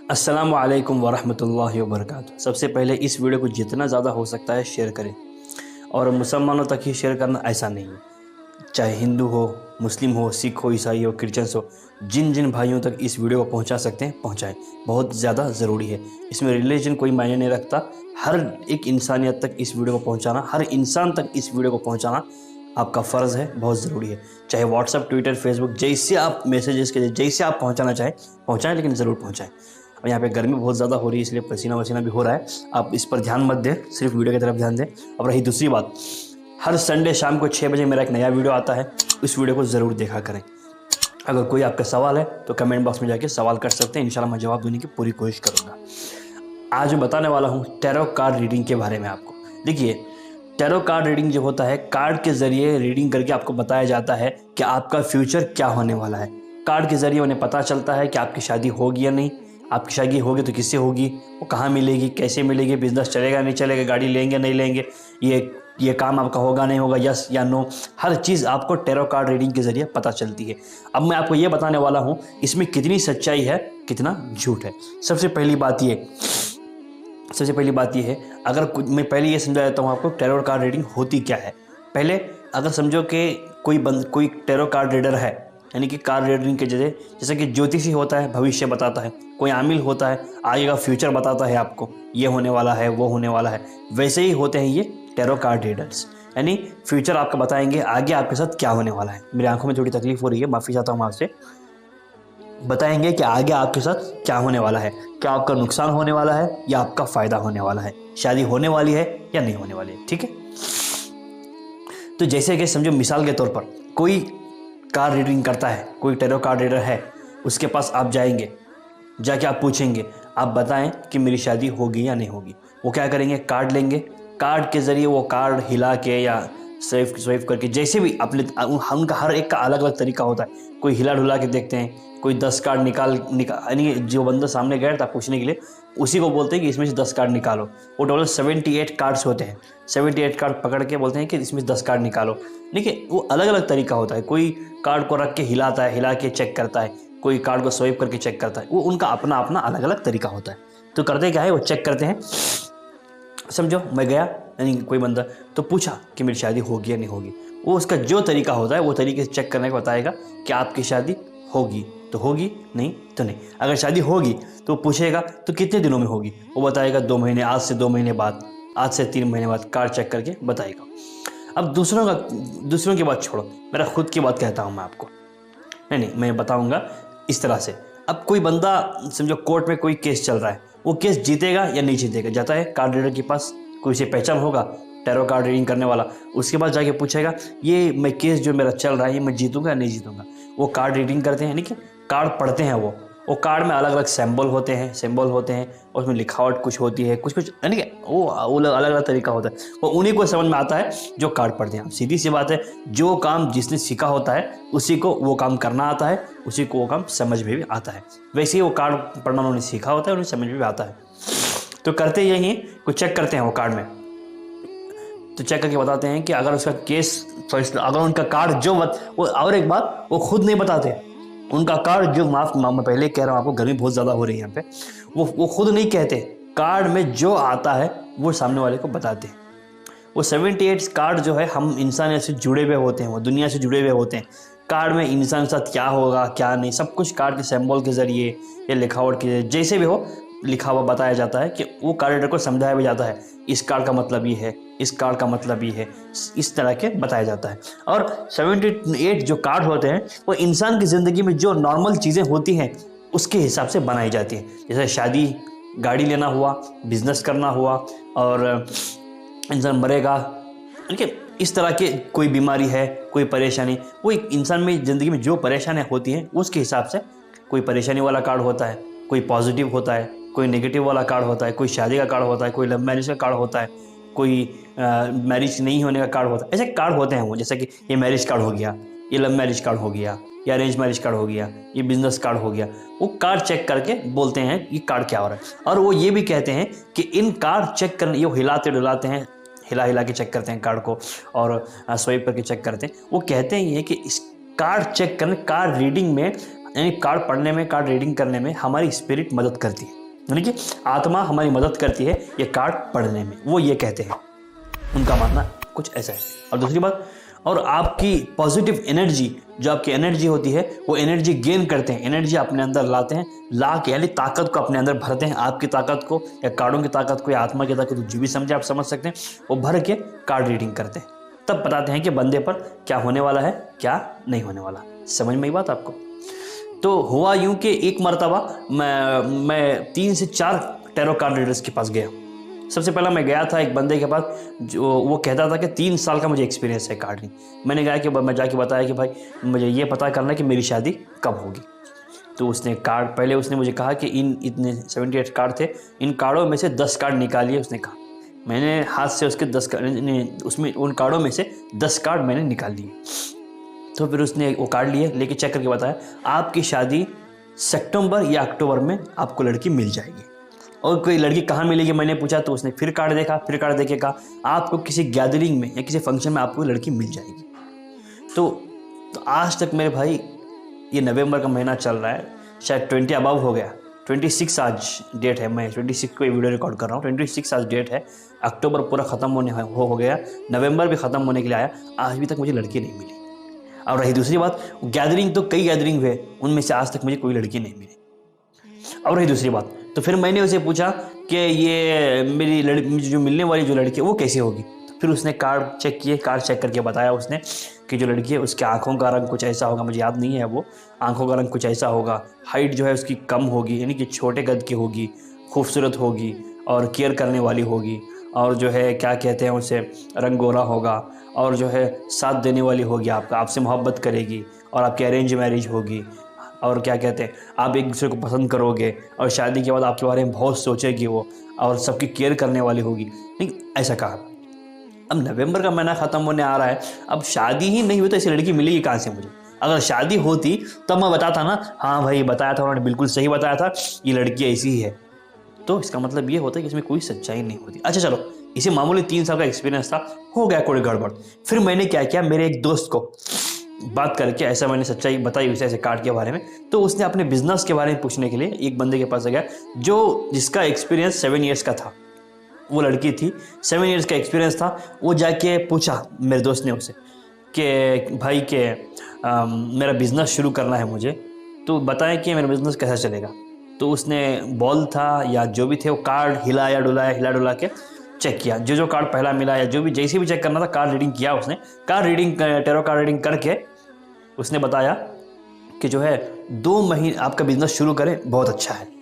अस्सलामु अलैकुम वरहमतुल्लाहि वबरकातुहू। सबसे पहले इस वीडियो को जितना ज़्यादा हो सकता है शेयर करें, और मुसलमानों तक ही शेयर करना ऐसा नहीं है, चाहे हिंदू हो, मुस्लिम हो, सिख हो, ईसाई हो, क्रिश्चियंस हो, जिन जिन भाइयों तक इस वीडियो को पहुंचा सकते हैं पहुंचाएं। बहुत ज़्यादा ज़रूरी है। इसमें रिलीजन कोई मायने नहीं रखता। हर एक इंसानियत तक इस वीडियो को पहुंचाना, हर इंसान तक इस वीडियो को पहुंचाना आपका फ़र्ज़ है, बहुत ज़रूरी है। चाहे व्हाट्सअप, ट्विटर, फेसबुक, जैसे आप मैसेजेस के जैसे आप पहुँचाना चाहें पहुँचाएँ, लेकिन ज़रूर पहुँचाएँ। और यहाँ पे गर्मी बहुत ज़्यादा हो रही है, इसलिए पसीना वसीना भी हो रहा है। आप इस पर ध्यान मत दें, सिर्फ वीडियो की तरफ ध्यान दें। अब रही दूसरी बात, हर संडे शाम को 6 बजे मेरा एक नया वीडियो आता है, इस वीडियो को ज़रूर देखा करें। अगर कोई आपका सवाल है तो कमेंट बॉक्स में जाके सवाल कर सकते हैं, इंशाल्लाह मैं जवाब देने की पूरी कोशिश करूँगा। आज मैं बताने वाला हूँ टैरो कार्ड रीडिंग के बारे में आपको। देखिए, टैरो कार्ड रीडिंग जो होता है, कार्ड के ज़रिए रीडिंग करके आपको बताया जाता है कि आपका फ्यूचर क्या होने वाला है। कार्ड के ज़रिए उन्हें पता चलता है कि आपकी शादी होगी या नहीं, आपकी शादी होगी तो किससे होगी, वो कहाँ मिलेगी, कैसे मिलेगी, बिजनेस चलेगा नहीं चलेगा, गाड़ी लेंगे नहीं लेंगे, ये काम आपका होगा नहीं होगा, यस या नो, हर चीज़ आपको टैरो कार्ड रीडिंग के ज़रिए पता चलती है। अब मैं आपको ये बताने वाला हूँ इसमें कितनी सच्चाई है, कितना झूठ है। सबसे पहली बात ये है, अगर मैं पहले ये समझा देता हूँ आपको टैरो कार्ड रीडिंग होती क्या है। पहले अगर समझो कि कोई टैरो कार्ड रीडर है, यानी कि कार्ड रीडिंग के जैसे कि ज्योतिषी होता है, भविष्य बताता है, कोई आमिल होता है, आगे का फ्यूचर बताता है आपको, ये होने वाला है, वो होने वाला है, वैसे ही होते हैं ये टैरो कार्ड रीडर्स। यानी फ्यूचर आपका बताएंगे, आगे आपके साथ क्या होने वाला है। मेरी आंखों में थोड़ी तकलीफ हो रही है, माफ़ी चाहता हूँ आपसे। बताएंगे कि आगे आपके साथ क्या होने वाला है, क्या आपका नुकसान होने वाला है या आपका फ़ायदा होने वाला है, शादी होने वाली है या नहीं होने वाली है। ठीक है, तो जैसे कि समझो मिसाल के तौर पर कोई कार्ड रीडिंग करता है, कोई टैरो कार्ड रीडर है, उसके पास आप जाएंगे, जाके आप पूछेंगे, आप बताएं कि मेरी शादी होगी या नहीं होगी। वो क्या करेंगे, कार्ड लेंगे, कार्ड के ज़रिए वो कार्ड हिला के या स्वाइप करके, जैसे भी अपने उनका हर एक का अलग अलग तरीका होता है। कोई हिला ढुला के देखते हैं, कोई 10 कार्ड निकाल यानी जो बंदा सामने गया था पूछने के लिए, उसी को बोलते हैं कि इसमें से 10 कार्ड निकालो। वो टोटल 78 कार्ड्स होते हैं, 78 कार्ड पकड़ के बोलते हैं कि इसमें से 10 कार्ड निकालो। देखिए, वो अलग अलग तरीका होता है। कोई कार्ड को रख के हिलाता है, हिला के चेक करता है, कोई कार्ड को स्वाइप करके चेक करता है। वो उनका अपना अपना अलग अलग तरीका होता है। तो करते क्या है, वो चेक करते हैं। समझो मैं गया, यानी कोई बंदा तो पूछा कि मेरी शादी होगी या नहीं होगी, वो उसका जो तरीका होता है वो तरीके से चेक करने को बताएगा कि आपकी शादी होगी तो होगी, नहीं तो नहीं। अगर शादी होगी तो पूछेगा तो कितने दिनों में होगी, वो बताएगा 2 महीने, आज से 2 महीने बाद, आज से 3 महीने बाद, कार्ड चेक करके बताएगा। अब दूसरों की बात छोड़ो, मेरा खुद की बात कहता हूँ मैं आपको। नहीं, मैं बताऊँगा इस तरह से। अब कोई बंदा समझो कोर्ट में कोई केस चल रहा है, वो केस जीतेगा या नहीं जीतेगा, जाता है कार्ड रीडर के पास, कोई से पहचान होगा टैरो कार्ड रीडिंग करने वाला, उसके पास जाके पूछेगा ये मैं केस जो मेरा चल रहा है ये मैं जीतूंगा या नहीं जीतूंगा। वो कार्ड रीडिंग करते हैं, यानी कि कार्ड पढ़ते हैं। वो कार्ड में अलग अलग सिंबल होते हैं, और उसमें लिखावट कुछ होती है, कुछ यानी कि वो अलग अलग तरीका होता है। वो उन्हीं को समझ में आता है जो कार्ड पढ़ते हैं। सीधी सी बात है, जो काम जिसने सीखा होता है उसी को वो काम करना आता है, उसी को वो काम समझ में भी आता है। वैसे ही वो कार्ड पढ़ना उन्होंने सीखा होता है, उन्हें समझ में भी आता है। तो करते यही है, कुछ चेक करते हैं वो कार्ड में, तो चेक करके बताते हैं कि अगर उसका केस फैसला, अगर उनका कार्ड जो वो, और एक बात, वो खुद नहीं बताते उनका कार्ड जो, मैं पहले कह रहा हूँ आपको, गर्मी बहुत ज़्यादा हो रही है यहाँ पे, वो खुद नहीं कहते। कार्ड में जो आता है वो सामने वाले को बताते हैं। वो 78 कार्ड जो है, हम इंसान से जुड़े हुए होते हैं, वो दुनिया से जुड़े हुए होते हैं। कार्ड में इंसान के साथ क्या होगा क्या नहीं, सब कुछ कार्ड के सिंबल के ज़रिए या लिखावट के जरिए, जैसे भी हो लिखा हुआ बताया जाता है, कि वो कार्ड रीडर को समझाया भी जाता है, इस कार्ड का मतलब ये है, इस कार्ड का मतलब ये है, इस तरह के बताया जाता है। और 78 जो कार्ड होते हैं वो इंसान की ज़िंदगी में जो नॉर्मल चीज़ें होती हैं उसके हिसाब से बनाई जाती हैं। जैसे शादी, गाड़ी लेना हुआ, बिजनेस करना हुआ, और इंसान मरेगा, देखिए इस तरह के, कोई बीमारी है, कोई परेशानी, वो एक इंसान में ज़िंदगी में जो परेशानियाँ होती हैं उसके हिसाब से कोई परेशानी वाला कार्ड होता है, कोई पॉजिटिव होता है, कोई नेगेटिव वाला कार्ड होता है, कोई शादी का कार्ड होता है, कोई लव मैरिज का कार्ड होता है, कोई मैरिज नहीं होने का कार्ड होता है। ऐसे कार्ड होते हैं वो, जैसे कि ये मैरिज कार्ड हो गया, ये लव मैरिज कार्ड हो गया, या अरेंज मैरिज कार्ड हो गया, ये बिजनेस कार्ड हो गया। वो कार्ड चेक करके बोलते हैं ये कार्ड क्या हो रहा है। और वो ये भी कहते हैं कि इन कार्ड चेक करने, ये हिलाते डुलाते हैं, हिला के चेक करते हैं कार्ड को, और स्वाइप करके चेक करते हैं। वो कहते हैं ये कि इस कार्ड चेक करने, कार्ड रीडिंग में यानी कार्ड पढ़ने में, कार्ड रीडिंग करने में हमारी स्पिरिट मदद करती है, यानी कि आत्मा हमारी मदद करती है ये कार्ड पढ़ने में, वो ये कहते हैं, उनका मानना कुछ ऐसा है। और दूसरी बात, और आपकी पॉजिटिव एनर्जी, जो आपकी एनर्जी होती है वो एनर्जी गेन करते हैं, एनर्जी अपने अंदर लाते हैं, ला के यानी ताकत को अपने अंदर भरते हैं, आपकी ताकत को या कार्डों की ताकत को या आत्मा की ताकत को, जो भी समझे आप समझ सकते हैं, वो भर के कार्ड रीडिंग करते हैं, तब बताते हैं कि बंदे पर क्या होने वाला है, क्या नहीं होने वाला। समझ में आई बात आपको? तो हुआ यूं कि एक मरतबा मैं 3 से 4 टैरो कार्ड रीडर्स के पास गया। सबसे पहला मैं गया था एक बंदे के पास, जो वो कहता था कि 3 साल का मुझे एक्सपीरियंस है कार्ड रीडिंग। मैंने कहा कि मैं जाके बताया कि भाई मुझे ये पता करना है कि मेरी शादी कब होगी। तो उसने कार्ड, पहले उसने मुझे कहा कि इतने 78 कार्ड थे, इन कार्डों में से 10 कार्ड निकालिए, उसने कहा। मैंने हाथ से उसके 10 कार्ड, उसमें उन कार्डों में से 10 कार्ड मैंने निकाल लिए। तो फिर उसने वो कार्ड लिए, लेके चेक करके बताया आपकी शादी सितंबर या अक्टूबर में आपको लड़की मिल जाएगी। और कोई लड़की कहाँ मिलेगी मैंने पूछा, तो उसने फिर कार्ड देखा, फिर कार्ड देखे कहा आपको किसी गैदरिंग में या किसी फंक्शन में आपको लड़की मिल जाएगी। तो आज तक मेरे भाई, ये नवंबर का महीना चल रहा है, शायद 20 अबव हो गया, 26 आज डेट है, मैं 26 को वीडियो रिकॉर्ड कर रहा हूँ, 26 आज डेट है, अक्टूबर पूरा ख़त्म होने हो गया, नवंबर भी ख़त्म होने के लिए आया, आज भी तक मुझे लड़की नहीं मिली। और रही दूसरी बात, गैदरिंग तो कई गैदरिंग हुए, उनमें से आज तक मुझे कोई लड़की नहीं मिली। और रही दूसरी बात, तो फिर मैंने उसे पूछा कि ये मेरी लड़की, जो मिलने वाली जो लड़की है वो कैसी होगी। तो फिर उसने कार्ड चेक किए, कार्ड चेक करके बताया उसने कि जो लड़की है उसके आँखों का रंग कुछ ऐसा होगा, मुझे याद नहीं है वो, आँखों का रंग कुछ ऐसा होगा, हाइट जो है उसकी कम होगी, यानी कि छोटे कद की होगी, खूबसूरत होगी और केयर करने वाली होगी, और जो है क्या कहते हैं उसे, रंग गोरा होगा, और जो है साथ देने वाली होगी, आपका आपसे मोहब्बत करेगी, और आपकी अरेंज मैरिज होगी, और क्या कहते हैं आप एक दूसरे को पसंद करोगे, और शादी के बाद आपके बारे में बहुत सोचेगी वो, और सबकी केयर करने वाली होगी। नहीं, ऐसा कहा। अब नवंबर का महीना ख़त्म होने आ रहा है, अब शादी ही नहीं हुई तो ऐसी लड़की मिलेगी कहाँ से मुझे? अगर शादी होती तब मैं बताता ना, हाँ भाई बताया था उन्होंने, बिल्कुल सही बताया था, ये लड़की ऐसी ही है। तो इसका मतलब ये होता है कि इसमें कोई सच्चाई नहीं होती। अच्छा चलो, इसे मामूली 3 साल का एक्सपीरियंस था, हो गया कोई गड़बड़। फिर मैंने क्या किया, मेरे एक दोस्त को बात करके ऐसा मैंने सच्चाई बताई उसे ऐसे कार्ड के बारे में, तो उसने अपने बिजनेस के बारे में पूछने के लिए एक बंदे के पास गया, जो जिसका एक्सपीरियंस 7 ईयर्स का था। वो लड़की थी, 7 ईयर्स का एक्सपीरियंस था। वो जाके पूछा मेरे दोस्त ने उसे कि भाई के मेरा बिज़नेस शुरू करना है मुझे, तो बताएं कि मेरा बिज़नेस कैसा चलेगा। तो उसने बॉल था या जो भी थे वो कार्ड हिला डुला के चेक किया, जो कार्ड पहला मिला या जो भी जैसे भी चेक करना था, कार्ड रीडिंग किया उसने। Card reading, tarot card reading करके उसने बताया कि जो है 2 महीने आपका बिज़नेस शुरू करें, बहुत अच्छा है।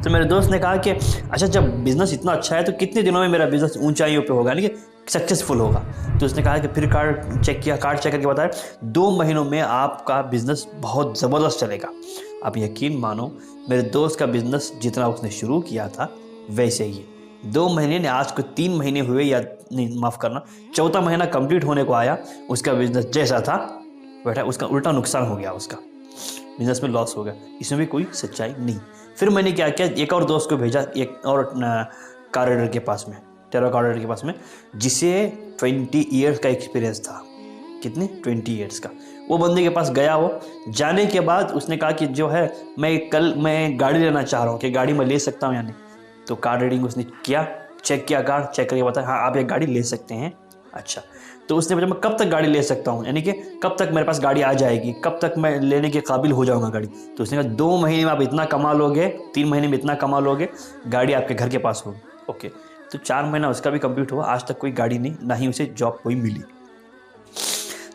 तो मेरे दोस्त ने कहा कि अच्छा जब बिज़नेस इतना अच्छा है तो कितने दिनों में मेरा बिज़नेस ऊंचाइयों पे होगा, यानी कि सक्सेसफुल होगा। तो उसने कहा कि फिर कार्ड चेक किया, कार्ड चेक करके बताया 2 महीनों में आपका बिज़नेस बहुत ज़बरदस्त चलेगा। आप यकीन मानो, मेरे दोस्त का बिज़नेस जितना उसने शुरू किया था वैसे ही 2 महीने ने, आज को 3 महीने हुए, या नहीं माफ़ करना, 4था महीना कंप्लीट होने को आया, उसका बिज़नेस जैसा था बैठा, उसका उल्टा नुकसान हो गया, उसका बिज़नेस में लॉस हो गया। इसमें भी कोई सच्चाई नहीं। फिर मैंने क्या किया, एक और दोस्त को भेजा, एक और कार्ड रीडर के पास में, टैरो कार्ड रीडर के पास में, जिसे 20 ईयर्स का एक्सपीरियंस था। कितने? 20 ईयर्स का। वो बंदे के पास गया, वो जाने के बाद उसने कहा कि जो है मैं गाड़ी लेना चाह रहा हूँ, कि गाड़ी मैं ले सकता हूँ या नहीं। तो कार्ड रीडिंग उसने किया, चेक किया, कार्ड चेक करके बताया हाँ आप ये गाड़ी ले सकते हैं। अच्छा, तो उसने पूछा मैं कब तक गाड़ी ले सकता हूँ, यानी कि कब तक मेरे पास गाड़ी आ जाएगी, कब तक मैं लेने के काबिल हो जाऊँगा गाड़ी। तो उसने कहा 2 महीने में आप इतना कमा लोगे, 3 महीने में इतना कमा लोगे, गाड़ी आपके घर के पास होगी। ओके, तो 4 महीना उसका भी कंप्लीट हुआ, आज तक कोई गाड़ी नहीं, ना ही उसे जॉब कोई मिली।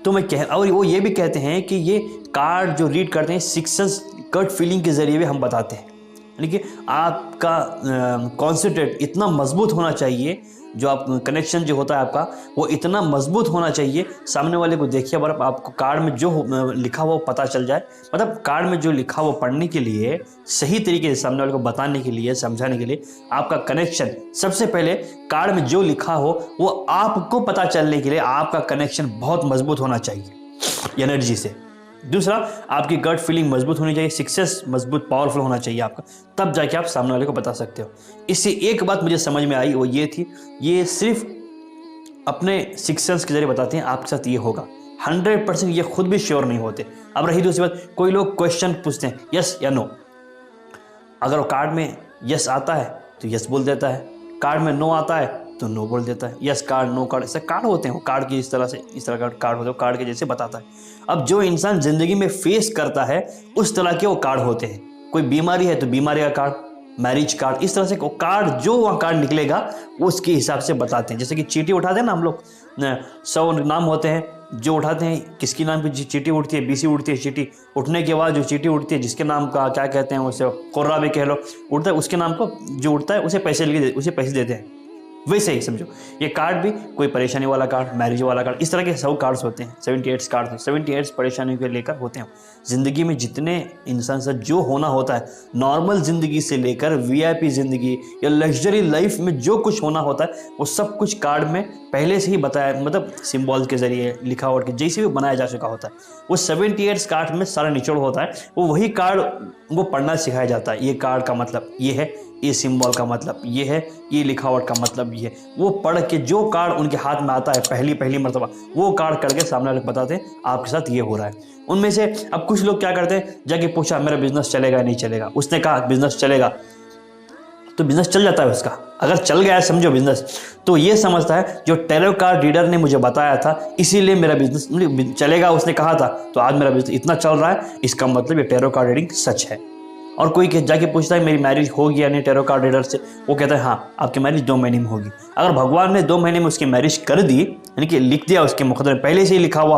तो मैं और वो ये भी कहते हैं कि ये कार्ड जो रीड करते हैं, सिक्सेंस गट फीलिंग के ज़रिए भी हम बताते हैं, यानी कि आपका कॉन्सेंट्रेट इतना मजबूत होना चाहिए, जो आप कनेक्शन जो होता है आपका वो इतना मजबूत होना चाहिए, सामने वाले को देखिए बर्फ आपको कार्ड में जो लिखा हुआ वो पता चल जाए, मतलब कार्ड में जो लिखा हुआ पढ़ने के लिए, सही तरीके से सामने वाले को बताने के लिए, समझाने के लिए, आपका कनेक्शन सबसे पहले कार्ड में जो लिखा हो वो आपको पता चलने के लिए आपका कनेक्शन बहुत मजबूत होना चाहिए एनर्जी से। दूसरा, आपकी गट फीलिंग मजबूत होनी चाहिए, सक्सेस मजबूत पावरफुल होना चाहिए आपका, तब जाके आप सामने वाले को बता सकते हो। इससे एक बात मुझे समझ में आई, वो ये थी, ये सिर्फ अपने सिक्स सेंस के जरिए बताते हैं आपके साथ ये होगा, 100% ये खुद भी श्योर नहीं होते। अब रही दूसरी बात, कोई लोग क्वेश्चन पूछते हैं यस या नो, अगर वो कार्ड में यस आता है तो यस बोल देता है, कार्ड में नो आता है तो नो बोल देता है। यस कार्ड, नो कार्ड, ऐसे कार्ड होते हैं, वो कार्ड की इस तरह का कार्ड होते हैं, कार्ड के जैसे बताता है। अब जो इंसान जिंदगी में फेस करता है उस तरह के वो कार्ड होते हैं। कोई बीमारी है तो बीमारी का कार्ड, मैरिज कार्ड, इस तरह से कार्ड जो वहाँ कार्ड निकलेगा उसके हिसाब से बताते हैं। जैसे कि चीटी उठाते हैं ना हम लोग, 100 नाम होते हैं जो उठाते हैं, किसकी नाम की चीटी उठती है, बीसी उठती है चीटी, उठने के बाद जो चीटी उठती है जिसके नाम का क्या कहते हैं उसे कोर्रा भी कह लो, उठता है उसके नाम को जो उठता है उसे पैसे देते हैं। वैसे ही समझो ये कार्ड भी कोई परेशानी वाला कार्ड, मैरिज वाला कार्ड, इस तरह के 100 कार्ड्स होते हैं। 78 कार्ड, 78 परेशानियों को लेकर होते हैं। ज़िंदगी में जितने इंसान से जो होना होता है, नॉर्मल ज़िंदगी से लेकर VIP ज़िंदगी या लग्जरी लाइफ में जो कुछ होना होता है वो सब कुछ कार्ड में पहले से ही बताया, मतलब सिम्बॉल के ज़रिए, लिखावट के जैसे भी बनाया जा चुका होता है। वो 78 कार्ड में सारा निचोड़ होता है, वो वही कार्ड वो पढ़ना सिखाया जाता है। ये कार्ड का मतलब ये है, ये सिंबल का मतलब ये है, ये लिखावट का मतलब ये है। वो पढ़ के जो कार्ड उनके हाथ में आता है पहली मर्तबा, वो कार्ड करके सामने वाले को बताते हैं आपके साथ ये हो रहा है। उनमें से अब कुछ लोग क्या करते हैं, जाके पूछा मेरा बिजनेस चलेगा नहीं चलेगा, उसने कहा बिजनेस चलेगा तो बिजनेस चल जाता है उसका। अगर चल गया है समझो बिजनेस, तो ये समझता है जो टैरो कार्ड रीडर ने मुझे बताया था इसीलिए मेरा बिजनेस चलेगा, उसने कहा था तो आज मेरा बिजनेस इतना चल रहा है, इसका मतलब ये टैरो कार्ड रीडिंग सच है। और कोई जाके पूछता है मेरी मैरिज होगी या नहीं टैरो कार्ड रीडर से, वो कहता है हाँ आपकी मैरिज 2 महीने में होगी। अगर भगवान ने 2 महीने में उसकी मैरिज कर दी, यानी कि लिख दिया उसके मुकद्दर में पहले से ही लिखा हुआ